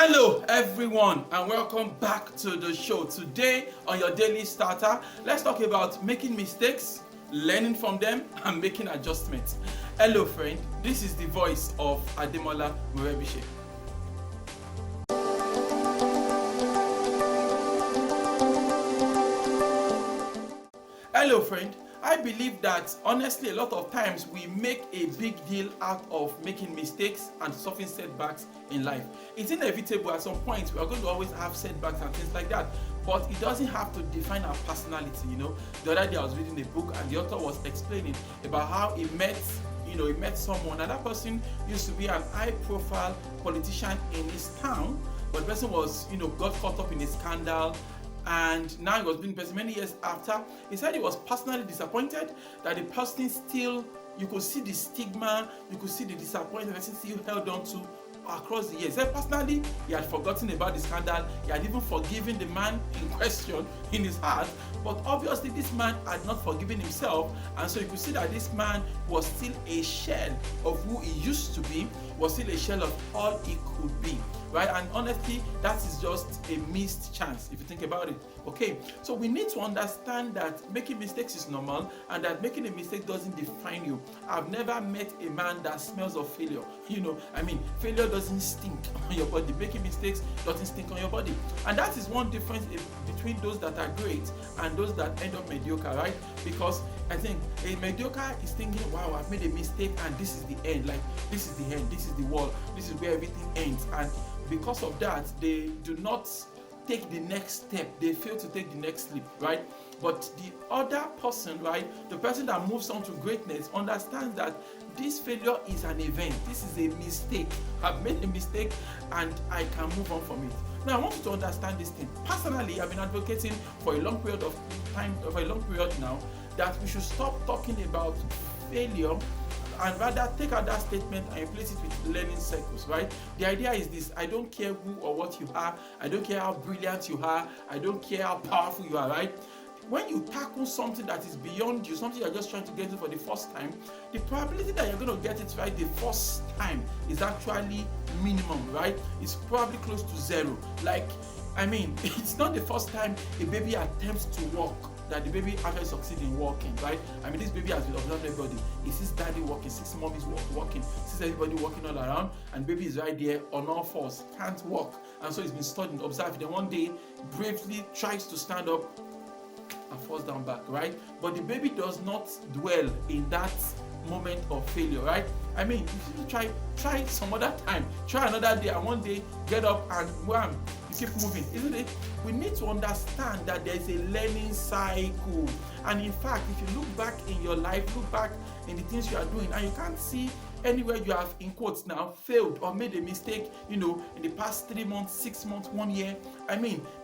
Hello everyone and welcome back to the show. Today on your daily starter, let's talk about making mistakes, learning from them and making adjustments. Hello friend, this is the voice of Ademola Murebishe. Hello friend, I believe that honestly a lot of times we make a big deal out of making mistakes and suffering setbacks in life. It's inevitable at some point we are going to always have setbacks and things like that, but it doesn't have to define our personality. The other day I was reading a book and the author was explaining about how he met someone, and that person used to be an high profile politician in his town, but the person was got caught up in a scandal, and now he was being president many years after. He said he was personally disappointed that the person still, you could see the stigma, you could see the disappointment the person still held on to across the years. He said personally he had forgotten about the scandal, he had even forgiven the man in question in his heart, but obviously this man had not forgiven himself, and so you could see that this man was still a shell of who he used to be, was still a shell of all he could be. Right? And honestly, that is just a missed chance if you think about it. Okay, so we need to understand that making mistakes is normal and that making a mistake doesn't define you. I've never met a man that smells of failure. Failure doesn't stink on your body. Making mistakes doesn't stink on your body. And that is one difference between those that are great and those that end up mediocre, right? Because I think a mediocre is thinking, wow, I've made a mistake and this is the end. Like, this is the end, this is the wall, this is where everything ends. And because of that, they do not take the next step. They fail to take the next leap, right? But the other person, right, the person that moves on to greatness understands that this failure is an event. This is a mistake. I've made a mistake and I can move on from it. Now, I want you to understand this thing. Personally, I've been advocating for a long period of time, for a long period now, that we should stop talking about failure and rather take out that statement and replace it with learning cycles, right? The idea is this: I don't care who or what you are, I don't care how brilliant you are, I don't care how powerful you are, right? When you tackle something that is beyond you, something you're just trying to get into for the first time, the probability that you're going to get it right the first time is actually minimum, right? It's probably close to zero. It's not the first time a baby attempts to walk that the baby actually succeeds in walking, right? This baby has been observed everybody. He sees daddy walking, sees mommies walking, sees everybody walking all around, and baby is right there on all fours, can't walk. And so he's been studying, observed. Then one day, bravely tries to stand up and falls down back, right? But the baby does not dwell in that moment of failure, right? You should try some other time, try another day, and one day get up and wham, you keep moving, isn't it? We need to understand that there is a learning cycle. And in fact, if you look back in your life, look back in the things you are doing, and you can't see anywhere you have, in quotes now, failed or made a mistake, in the past 3 months, 6 months, 1 year.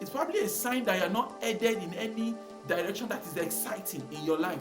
It's probably a sign that you're not headed in any direction that is exciting in your life.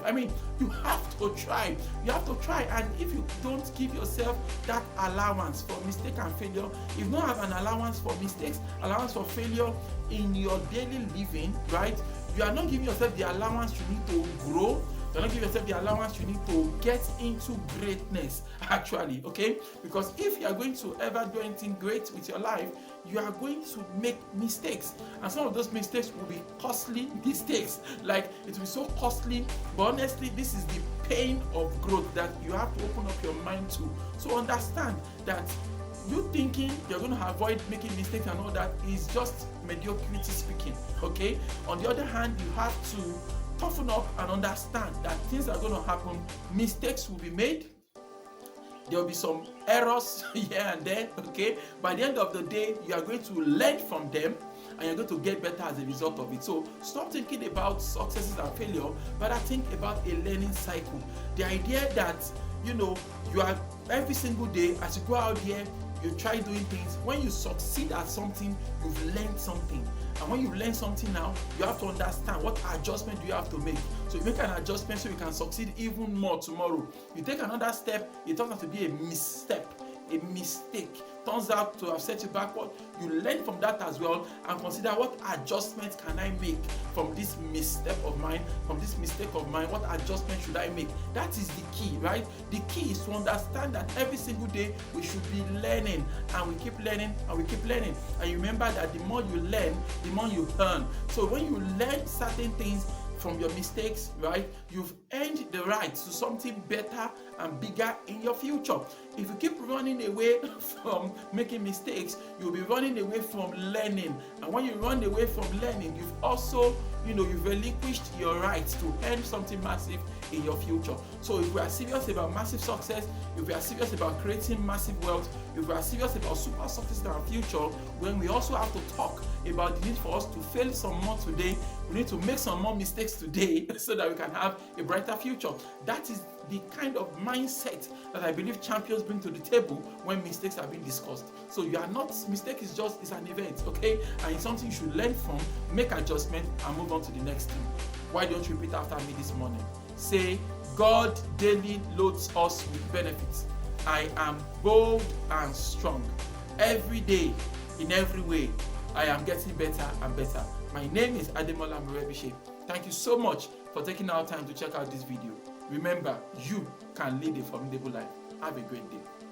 You have to try. You have to try. And if you don't give yourself that allowance for mistake and failure, if you don't have an allowance for mistakes, allowance for failure in your daily living, right, you are not giving yourself the allowance you need to grow. You're not giving yourself the allowance you need to get into greatness, actually, okay? Because if you are going to ever do anything great with your life, you are going to make mistakes. And some of those mistakes will be costly mistakes. Like, it will be so costly, but honestly, this is the pain of growth that you have to open up your mind to. So understand that you thinking you're going to avoid making mistakes and all that is just mediocrity speaking, okay? On the other hand, you have to toughen up and understand that things are going to happen. Mistakes will be made. There will be some errors here and there, okay? By the end of the day, you are going to learn from them and you're going to get better as a result of it. So stop thinking about successes and failure, but I think about a learning cycle. The idea that, you are every single day, as you go out here, you try doing things. When you succeed at something, you've learned something. And when you learn something now, you have to understand what adjustment do you have to make. So you make an adjustment so you can succeed even more tomorrow. You take another step, it turns out to be a misstep, a mistake. turns out to have set you backward, you learn from that as well and consider what adjustments can I make from this misstep of mine, from this mistake of mine, what adjustment should I make? That is the key, right? The key is to understand that every single day we should be learning, and we keep learning and we keep learning. And you remember that the more you learn, the more you earn. So when you learn certain things from your mistakes, right, you've earned the right to something better and bigger in your future. If you keep running away from making mistakes, you'll be running away from learning. And when you run away from learning, you've also, you've relinquished your right to earn something massive in your future. So if we are serious about massive success, if we are serious about creating massive wealth, if we are serious about super success in our future, then we also have to talk about the need for us to fail some more today. We need to make some more mistakes today so that we can have a brighter future. That is the kind of mindset that I believe champions bring to the table when mistakes are being discussed. So mistake is an event, okay? And it's something you should learn from, make adjustment, and move on to the next thing. Why don't you repeat after me this morning? Say, God daily loads us with benefits. I am bold and strong. Every day, in every way, I am getting better and better. My name is Ademola Morebise. Thank you so much for taking our time to check out this video. Remember, you can lead a formidable life. Have a great day.